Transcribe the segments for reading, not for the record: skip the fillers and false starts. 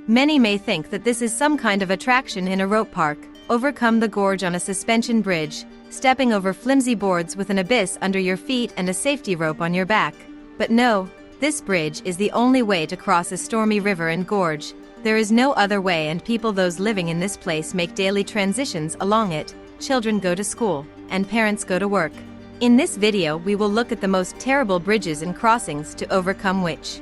Many may think that this is some kind of attraction in a rope park. Overcome the gorge on a suspension bridge, stepping over flimsy boards with an abyss under your feet and a safety rope on your back. But no, this bridge is the only way to cross a stormy river and gorge. There is no other way, and those living in this place make daily transitions along it. Children go to school, and parents go to work. In this video we will look at the most terrible bridges and crossings to overcome which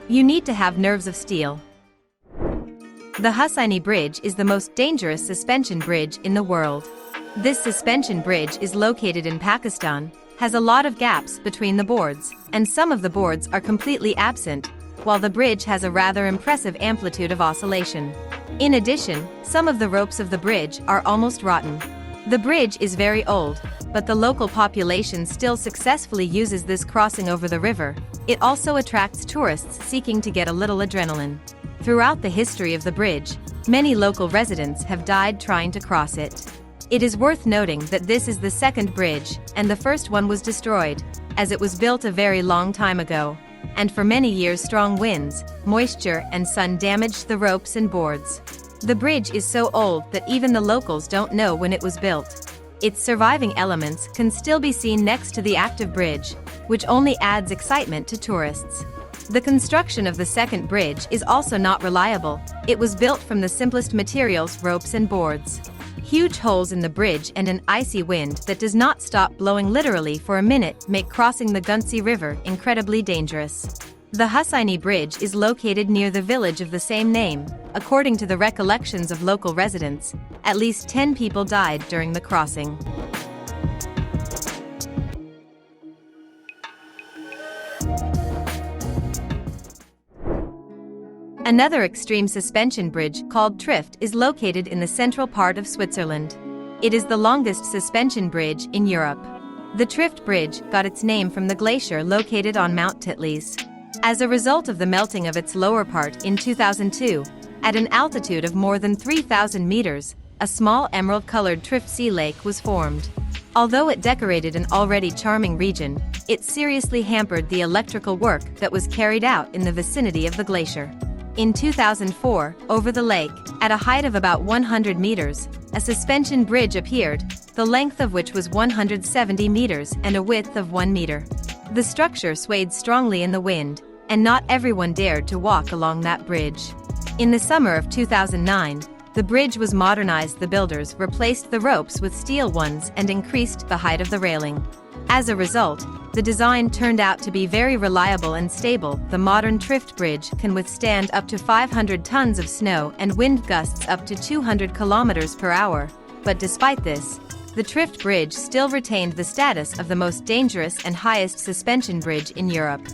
you need to have nerves of steel. The Hussaini Bridge is the most dangerous suspension bridge in the world. This suspension bridge is located in Pakistan, has a lot of gaps between the boards, and some of the boards are completely absent, while the bridge has a rather impressive amplitude of oscillation. In addition, some of the ropes of the bridge are almost rotten. The bridge is very old, but the local population still successfully uses this crossing over the river. It also attracts tourists seeking to get a little adrenaline. Throughout the history of the bridge, many local residents have died trying to cross it. It is worth noting that this is the second bridge, and the first one was destroyed, as it was built a very long time ago, and for many years strong winds, moisture and sun damaged the ropes and boards. The bridge is so old that even the locals don't know when it was built. Its surviving elements can still be seen next to the active bridge, which only adds excitement to tourists. The construction of the second bridge is also not reliable. It was built from the simplest materials, ropes and boards. Huge holes in the bridge and an icy wind that does not stop blowing literally for a minute make crossing the Gunsi River incredibly dangerous. The Hussaini Bridge is located near the village of the same name. According to the recollections of local residents, at least 10 people died during the crossing. Another extreme suspension bridge, called Trift, is located in the central part of Switzerland. It is the longest suspension bridge in Europe. The Trift Bridge got its name from the glacier located on Mount Titlis. As a result of the melting of its lower part in 2002, at an altitude of more than 3,000 meters, a small emerald-colored Trift sea lake was formed. Although it decorated an already charming region, it seriously hampered the electrical work that was carried out in the vicinity of the glacier. In 2004, over the lake, at a height of about 100 meters, a suspension bridge appeared, the length of which was 170 meters and a width of 1 meter. The structure swayed strongly in the wind, and not everyone dared to walk along that bridge. In the summer of 2009, the bridge was modernized. The builders replaced the ropes with steel ones and increased the height of the railing. As a result, the design turned out to be very reliable and stable. The modern Trift Bridge can withstand up to 500 tons of snow and wind gusts up to 200 kilometers per hour. But despite this, the Trift Bridge still retained the status of the most dangerous and highest suspension bridge in Europe.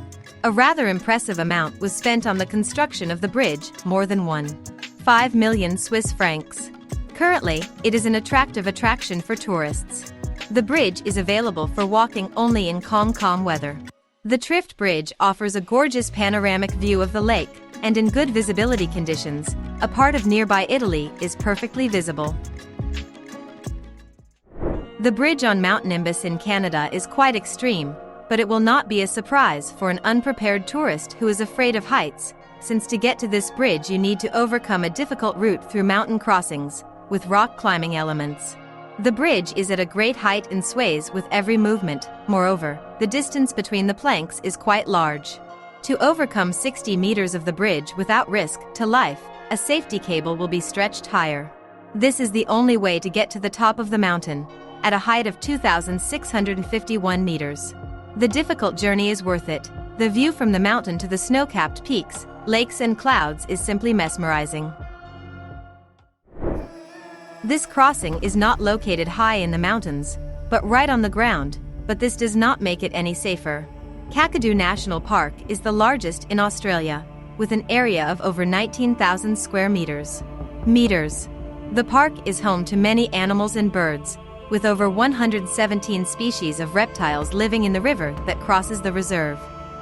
A rather impressive amount was spent on the construction of the bridge, more than 1.5 million Swiss francs. Currently, it is an attractive attraction for tourists. The bridge is available for walking only in calm weather. The Trift Bridge offers a gorgeous panoramic view of the lake, and in good visibility conditions, a part of nearby Italy is perfectly visible. The bridge on Mount Nimbus in Canada is quite extreme, but it will not be a surprise for an unprepared tourist who is afraid of heights, since to get to this bridge you need to overcome a difficult route through mountain crossings, with rock climbing elements. The bridge is at a great height and sways with every movement. Moreover, the distance between the planks is quite large. To overcome 60 meters of the bridge without risk to life, a safety cable will be stretched higher. This is the only way to get to the top of the mountain, at a height of 2,651 meters. The difficult journey is worth it. The view from the mountain to the snow-capped peaks, lakes and clouds is simply mesmerizing. This crossing is not located high in the mountains, but right on the ground, but this does not make it any safer. Kakadu National Park is the largest in Australia, with an area of over 19,000 square meters. The park is home to many animals and birds, with over 117 species of reptiles living in the river that crosses the reserve.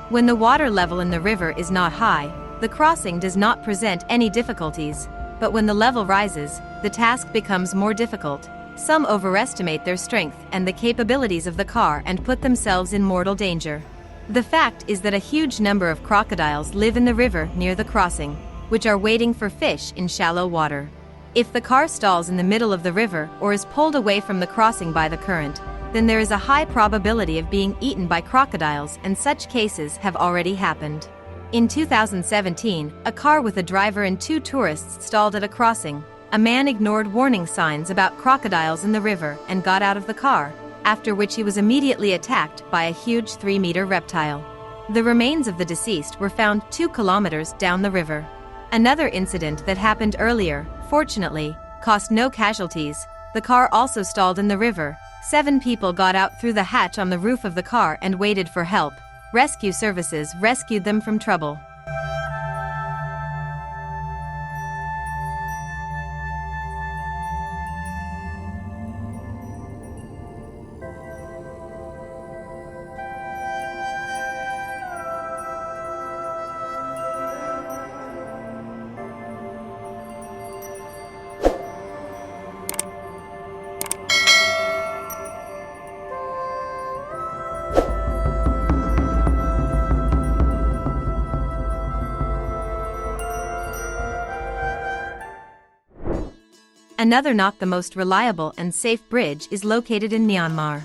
When the water level in the river is not high, the crossing does not present any difficulties, but when the level rises, the task becomes more difficult. Some overestimate their strength and the capabilities of the car and put themselves in mortal danger. The fact is that a huge number of crocodiles live in the river near the crossing. which are waiting for fish in shallow water. If the car stalls in the middle of the river or is pulled away from the crossing by the current, then there is a high probability of being eaten by crocodiles, and such cases have already happened. In 2017, a car with a driver and 2 tourists stalled at a crossing. A man ignored warning signs about crocodiles in the river and got out of the car, after which he was immediately attacked by a huge 3-meter reptile. The remains of the deceased were found 2 kilometers down the river. Another incident that happened earlier, fortunately, caused no casualties. The car also stalled in the river. 7 people got out through the hatch on the roof of the car and waited for help. Rescue services rescued them from trouble. Another not the most reliable and safe bridge is located in Myanmar.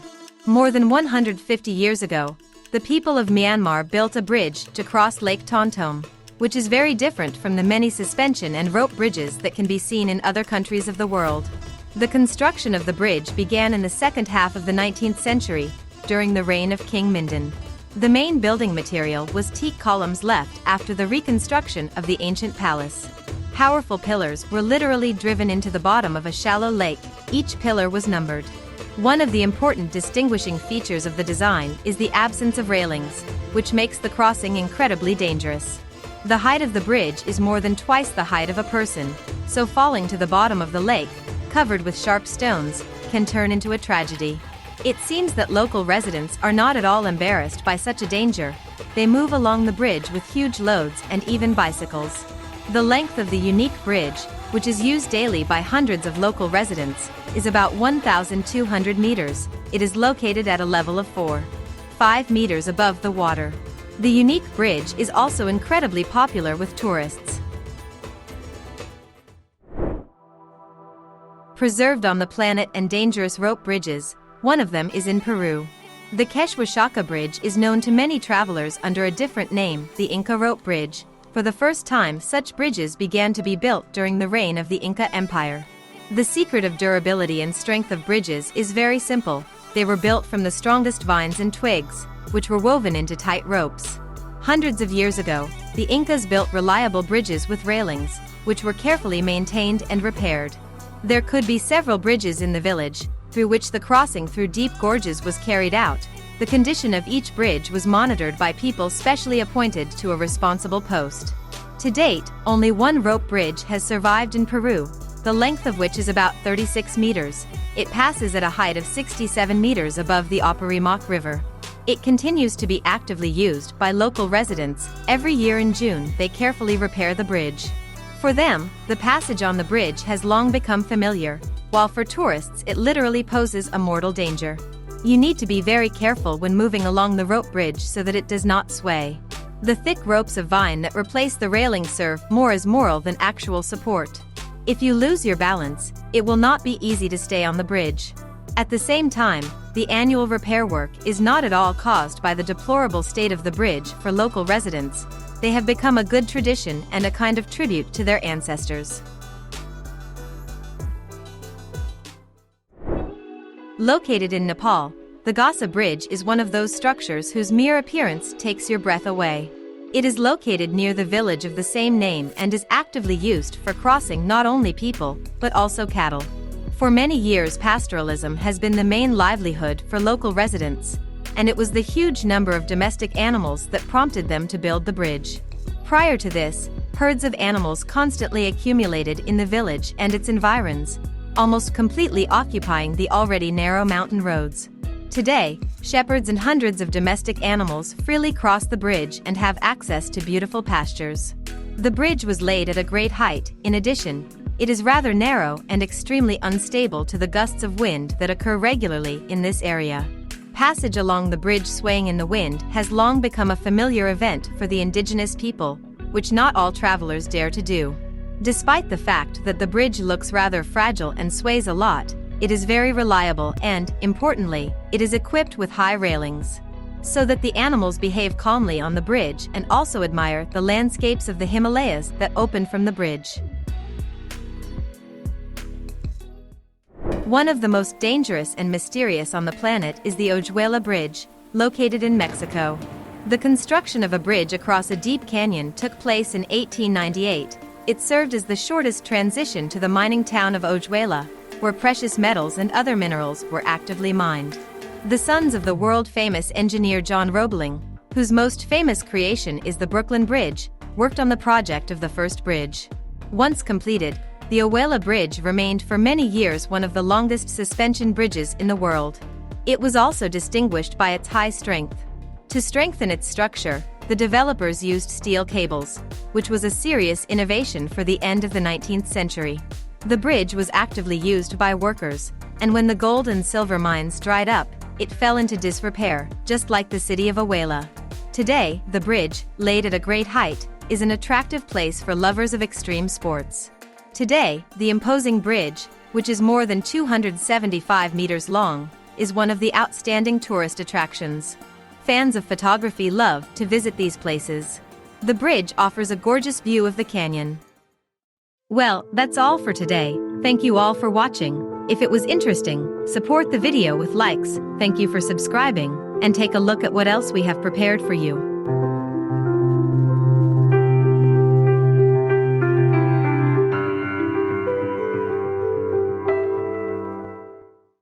More than 150 years ago, the people of Myanmar built a bridge to cross Lake Tontom, which is very different from the many suspension and rope bridges that can be seen in other countries of the world. The construction of the bridge began in the second half of the 19th century, during the reign of King Mindon. The main building material was teak columns left after the reconstruction of the ancient palace. Powerful pillars were literally driven into the bottom of a shallow lake. Each pillar was numbered. One of the important distinguishing features of the design is the absence of railings, which makes the crossing incredibly dangerous. The height of the bridge is more than twice the height of a person, so falling to the bottom of the lake, covered with sharp stones, can turn into a tragedy. It seems that local residents are not at all embarrassed by such a danger. They move along the bridge with huge loads and even bicycles. The length of the unique bridge, which is used daily by hundreds of local residents, is about 1,200 meters. It is located at a level of 4.5 meters above the water. The unique bridge is also incredibly popular with tourists. Preserved on the planet and dangerous rope bridges, one of them is in Peru. The Quechua Bridge is known to many travelers under a different name, the Inca Rope Bridge. For the first time, such bridges began to be built during the reign of the Inca Empire. The secret of durability and strength of bridges is very simple. They were built from the strongest vines and twigs, which were woven into tight ropes. Hundreds of years ago, the Incas built reliable bridges with railings, which were carefully maintained and repaired. There could be several bridges in the village, through which the crossing through deep gorges was carried out. The condition of each bridge was monitored by people specially appointed to a responsible post. To date, only one rope bridge has survived in Peru, the length of which is about 36 meters. It passes at a height of 67 meters above the Apurimac River. It continues to be actively used by local residents. Every year in June, they carefully repair the bridge. For them, the passage on the bridge has long become familiar, while for tourists it literally poses a mortal danger. You need to be very careful when moving along the rope bridge so that it does not sway. The thick ropes of vine that replace the railing serve more as moral than actual support. If you lose your balance, it will not be easy to stay on the bridge. At the same time, the annual repair work is not at all caused by the deplorable state of the bridge for local residents. They have become a good tradition and a kind of tribute to their ancestors. Located in Nepal, the Gasa Bridge is one of those structures whose mere appearance takes your breath away. It is located near the village of the same name and is actively used for crossing not only people, but also cattle. For many years, pastoralism has been the main livelihood for local residents, and it was the huge number of domestic animals that prompted them to build the bridge. Prior to this, herds of animals constantly accumulated in the village and its environs, almost completely occupying the already narrow mountain roads. Today, shepherds and hundreds of domestic animals freely cross the bridge and have access to beautiful pastures. The bridge was laid at a great height. In addition, it is rather narrow and extremely unstable to the gusts of wind that occur regularly in this area. Passage along the bridge swaying in the wind has long become a familiar event for the indigenous people, which not all travelers dare to do. Despite the fact that the bridge looks rather fragile and sways a lot, it is very reliable and, importantly, it is equipped with high railings, so that the animals behave calmly on the bridge and also admire the landscapes of the Himalayas that open from the bridge. One of the most dangerous and mysterious on the planet is the Ojuela Bridge, located in Mexico. The construction of a bridge across a deep canyon took place in 1898. It served as the shortest transition to the mining town of Ojuela, where precious metals and other minerals were actively mined. The sons of the world-famous engineer John Roebling, whose most famous creation is the Brooklyn Bridge, worked on the project of the first bridge. Once completed, the Ojuela Bridge remained for many years one of the longest suspension bridges in the world. It was also distinguished by its high strength. To strengthen its structure, the developers used steel cables, which was a serious innovation for the end of the 19th century. The bridge was actively used by workers, and when the gold and silver mines dried up, it fell into disrepair, just like the city of Ojuela. Today, the bridge, laid at a great height, is an attractive place for lovers of extreme sports. Today, the imposing bridge, which is more than 275 meters long, is one of the outstanding tourist attractions. Fans of photography love to visit these places. The bridge offers a gorgeous view of the canyon. Well, that's all for today. Thank you all for watching. If it was interesting, support the video with likes. Thank you for subscribing, and take a look at what else we have prepared for you.